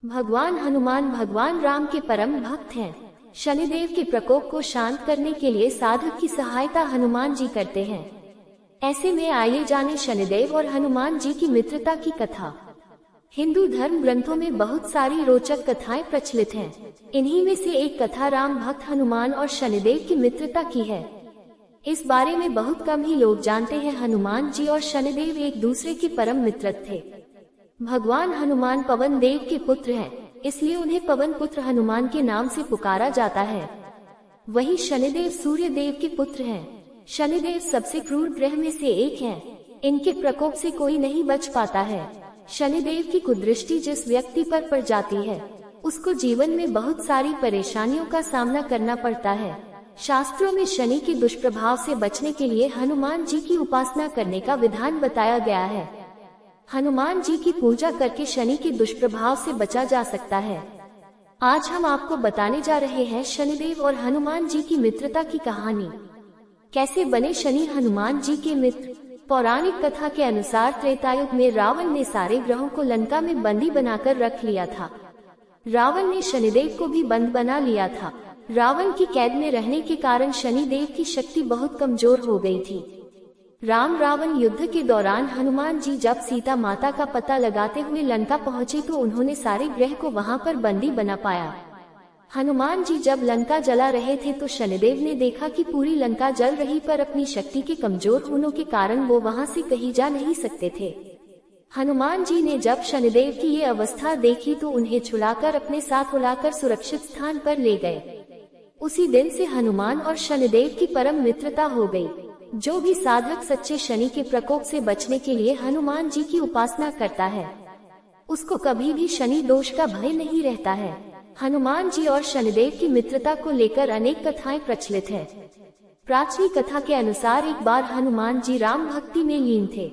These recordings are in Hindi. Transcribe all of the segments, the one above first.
भगवान हनुमान भगवान राम के परम भक्त हैं। शनिदेव के प्रकोप को शांत करने के लिए साधक की सहायता हनुमान जी करते हैं। ऐसे में आइए जाने शनिदेव और हनुमान जी की मित्रता की कथा। हिंदू धर्म ग्रंथों में बहुत सारी रोचक कथाएं प्रचलित हैं। इन्हीं में से एक कथा राम भक्त हनुमान और शनिदेव की मित्रता की है। इस बारे में बहुत कम ही लोग जानते हैं। हनुमान जी और शनिदेव एक दूसरे के परम मित्र थे। भगवान हनुमान पवन देव के पुत्र हैं, इसलिए उन्हें पवन पुत्र हनुमान के नाम से पुकारा जाता है। वहीं शनिदेव सूर्य देव के पुत्र हैं। शनिदेव सबसे क्रूर ग्रह में से एक हैं। इनके प्रकोप से कोई नहीं बच पाता है। शनिदेव की कुदृष्टि जिस व्यक्ति पर पड़ जाती है, उसको जीवन में बहुत सारी परेशानियों का सामना करना पड़ता है। शास्त्रों में शनि के दुष्प्रभाव से बचने के लिए हनुमान जी की उपासना करने का विधान बताया गया है। हनुमान जी की पूजा करके शनि के दुष्प्रभाव से बचा जा सकता है। आज हम आपको बताने जा रहे हैं शनिदेव और हनुमान जी की मित्रता की कहानी। कैसे बने शनि हनुमान जी के मित्र। पौराणिक कथा के अनुसार त्रेतायुग में रावण ने सारे ग्रहों को लंका में बंदी बनाकर रख लिया था। रावण ने शनिदेव को भी बंद बना लिया था। रावण की कैद में रहने के कारण शनिदेव की शक्ति बहुत कमजोर हो गई थी। राम रावण युद्ध के दौरान हनुमान जी जब सीता माता का पता लगाते हुए लंका पहुंचे तो उन्होंने सारे ग्रह को वहां पर बंदी बना पाया। हनुमान जी जब लंका जला रहे थे तो शनिदेव ने देखा कि पूरी लंका जल रही, पर अपनी शक्ति के कमजोर होने के कारण वो वहां से कहीं जा नहीं सकते थे। हनुमान जी ने जब शनिदेव की ये अवस्था देखी तो उन्हें छुड़ाकर अपने साथ उड़ाकर सुरक्षित स्थान पर ले गए। उसी दिन से हनुमान और शनिदेव की परम मित्रता हो गई। जो भी साधक सच्चे शनि के प्रकोप से बचने के लिए हनुमान जी की उपासना करता है, उसको कभी भी शनि दोष का भय नहीं रहता है। हनुमान जी और शनिदेव की मित्रता को लेकर अनेक कथाएं प्रचलित है। प्राचीन कथा के अनुसार एक बार हनुमान जी राम भक्ति में लीन थे।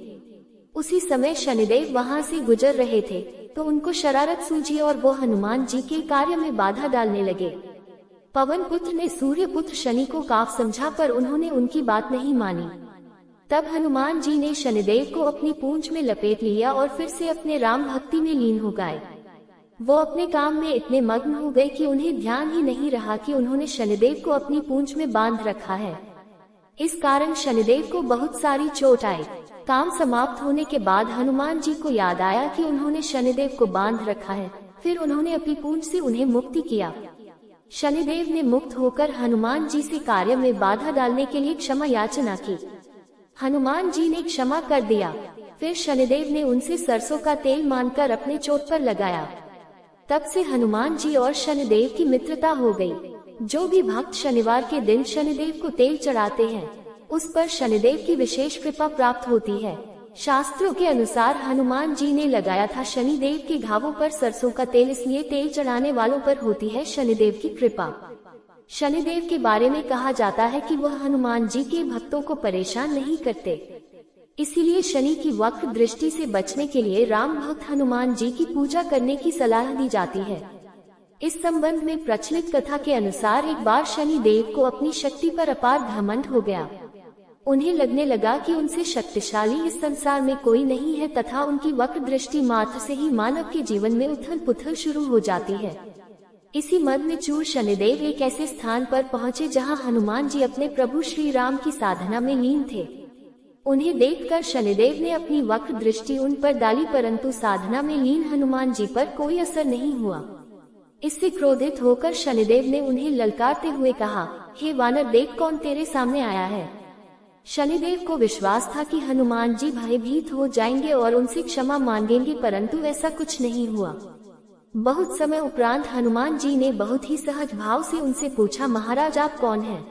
उसी समय शनिदेव वहां से गुजर रहे थे तो उनको शरारत सूझी और वो हनुमान जी के कार्य में बाधा डालने लगे। पवन पुत्र ने सूर्य पुत्र शनि को काफ समझा, पर उन्होंने उनकी बात नहीं मानी। तब हनुमान जी ने शनिदेव को अपनी पूंछ में लपेट लिया और फिर से अपने राम भक्ति में लीन हो गए। वो अपने काम में इतने मग्न हो गए कि उन्हें ध्यान ही नहीं रहा कि उन्होंने शनिदेव को अपनी पूंछ में बांध रखा है। इस कारण शनिदेव को बहुत सारी चोट आई। काम समाप्त होने के बाद हनुमान जी को याद आया कि उन्होंने शनिदेव को बांध रखा है। फिर उन्होंने अपनी पूंछ से उन्हें मुक्ति किया। शनिदेव ने मुक्त होकर हनुमान जी से कार्य में बाधा डालने के लिए क्षमा याचना की। हनुमान जी ने क्षमा कर दिया। फिर शनिदेव ने उनसे सरसों का तेल मानकर अपने चोट पर लगाया। तब से हनुमान जी और शनिदेव की मित्रता हो गई। जो भी भक्त शनिवार के दिन शनिदेव को तेल चढ़ाते हैं, उस पर शनिदेव की विशेष कृपा प्राप्त होती है। शास्त्रों के अनुसार हनुमान जी ने लगाया था शनिदेव के घावों पर सरसों का तेल, इसलिए तेल चढ़ाने वालों पर होती है शनिदेव की कृपा। शनिदेव के बारे में कहा जाता है कि वह हनुमान जी के भक्तों को परेशान नहीं करते। इसीलिए शनि की वक्र दृष्टि से बचने के लिए राम भक्त हनुमान जी की पूजा करने की सलाह दी जाती है। इस संबंध में प्रचलित कथा के अनुसार एक बार शनिदेव को अपनी शक्ति पर अपार घमंड हो गया। उन्हें लगने लगा कि उनसे शक्तिशाली इस संसार में कोई नहीं है तथा उनकी वक्र दृष्टि मात्र से ही मानव के जीवन में उथल पुथल शुरू हो जाती है। इसी मद में चूर शनिदेव एक ऐसे स्थान पर पहुंचे जहां हनुमान जी अपने प्रभु श्री राम की साधना में लीन थे। उन्हें देखकर शनिदेव ने अपनी वक्र दृष्टि उन पर डाली, परंतु साधना में लीन हनुमान जी पर कोई असर नहीं हुआ। इससे क्रोधित होकर शनिदेव ने उन्हें ललकारते हुए कहा, हे वानर, देख कौन तेरे सामने आया है। शनिदेव को विश्वास था कि हनुमान जी भयभीत हो जाएंगे और उनसे क्षमा मांगेंगे, परंतु ऐसा कुछ नहीं हुआ। बहुत समय उपरांत हनुमान जी ने बहुत ही सहज भाव से उनसे पूछा, महाराज आप कौन हैं?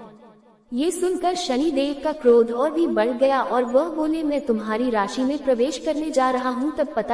ये सुनकर शनिदेव का क्रोध और भी बढ़ गया और वह बोले, मैं तुम्हारी राशि में प्रवेश करने जा रहा हूँ, तब पता